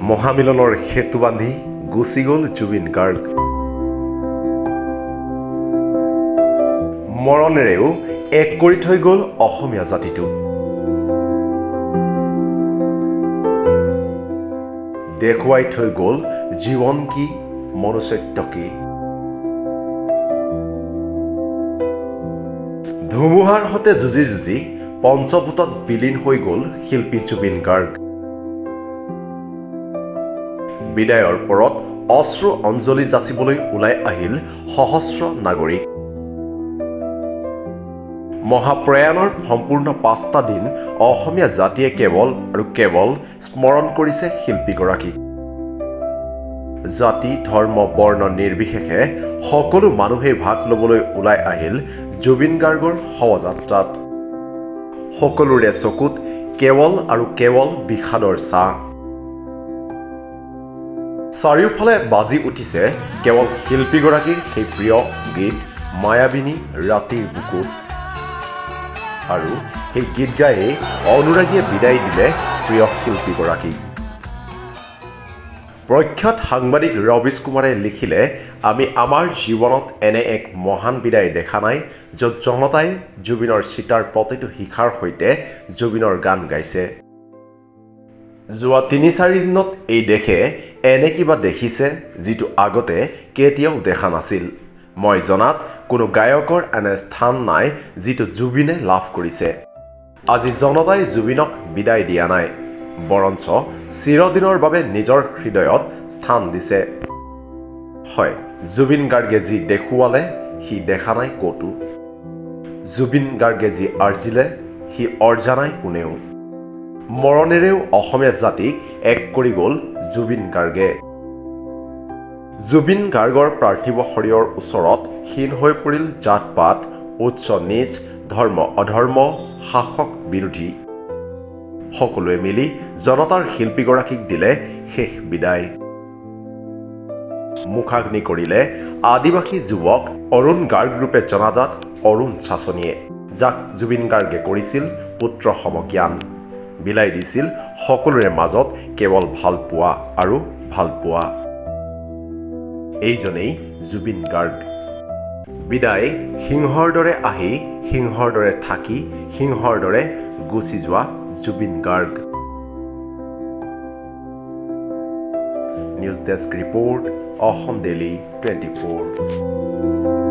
মহামিলনৰ হেতু বান্ধি গুচি গ'ল জুবিন গাৰ্গ। মৰণেৰেও এক কৰি থৈ গ'ল অসমীয়া জাতিটো। দেখুৱাই থৈ গ'ল জীৱন কি মনুষ্যত্ব কি। ধুমুহাৰ সতে যুঁজি যুঁজি পঞ্চভূতত বিলীন হৈ গ'ল শিল্পী জুবিন গাৰ্গ। বিদায়ৰ পৰত অশ্ৰু অঞ্জলি যাচিবলৈ ওলাই আহিল সহস্ৰ নাগৰিক। মহাপ্ৰয়াণৰ সম্পূৰ্ণ ৫টা দিন অসমীয়া জাতিয়ে কেৱল আৰু কেৱল স্মৰণ কৰিছে শিল্পীগৰাকীক। জাতি ধৰ্ম বৰ্ণ নিৰ্বিশেষে সকলো মানুহেই ভাগ ল'বলৈ ওলাই আহিল জুবিন গাৰ্গৰ শৱযাত্ৰাত। সকলোৰে চকুত কেৱল আৰু কেৱল বিষাদৰ ছাঁ। চাৰিওফালে বাজি উঠিছে কেৱল শিল্পীগৰাকীৰ সেই প্ৰিয় গীত মায়াবিনী ৰাতিৰ বুকুত। আৰু সেই গীত গায়েই অনুৰাগীয়ে বিদায় দিলে প্ৰিয় শিল্পীগৰাকীক। প্ৰখ্যাত সাংবাদিক ৰবিশ কুমাৰে লিখিলে, আমি আমাৰ জীৱনত এনে এক মহান বিদায় দেখা নাই য'ত জনতাই জুবিনৰ চিতাৰ প্ৰতিটো শিখাৰ সৈতে জুবিনৰ গান গাইছে। যোৱা ৩-৪ দিনত এই দেশে এনে কিবা দেখিছে যিটো আগতে কেতিয়াও দেখা নাছিল। মই জনাত কোনো গায়কৰ এনে স্থান নাই যিটো জুবিনে লাভ কৰিছে। আজি জনতাই জুবিনক বিদায় দিয়া নাই, বৰঞ্চ চিৰদিনৰ বাবে নিজৰ হৃদয়ত স্থান দিছে। হয়, জুবিন গাৰ্গে যি দেখুৱালে সি দেখা নাই ক'তো। জুবিন গাৰ্গে যি আৰ্জিলে সি অৰ্জা নাই কোনেও। মৰণেৰেও অসমীয়া জাতিক এক কৰি গ'ল জুবিন গাৰ্গে। জুবিন গাৰ্গৰ পাৰ্থিৱ শৰীৰৰ ওচৰত হীন হৈ পৰিল জাত পাত, উচ্চ নীচ, ধৰ্ম অধৰ্ম, শাসক বিৰোধী। সকলোৱে মিলি জনতাৰ শিল্পীগৰাকীক দিলে শেষ বিদায়। মুখাগ্নি কৰিলে আদিবাসী যুৱক অৰুণ গাৰ্গ ৰূপে জনাজাত অৰুণ চাচনিয়ে, যাক জুবিন গাৰ্গে কৰিছিল পুত্ৰ সমজ্ঞান। বিলাই দিছিল সকলোৰে মাজত কেৱল ভালপোৱা আৰু ভালপোৱা। এইজনেই জুবিন গাৰ্গ। বিদায় সিংহৰ দৰে আহি সিংহৰ দৰে থাকি সিংহৰ দৰে গুচি যোৱা Zubeen Garg. News desk report, Assam daily 24।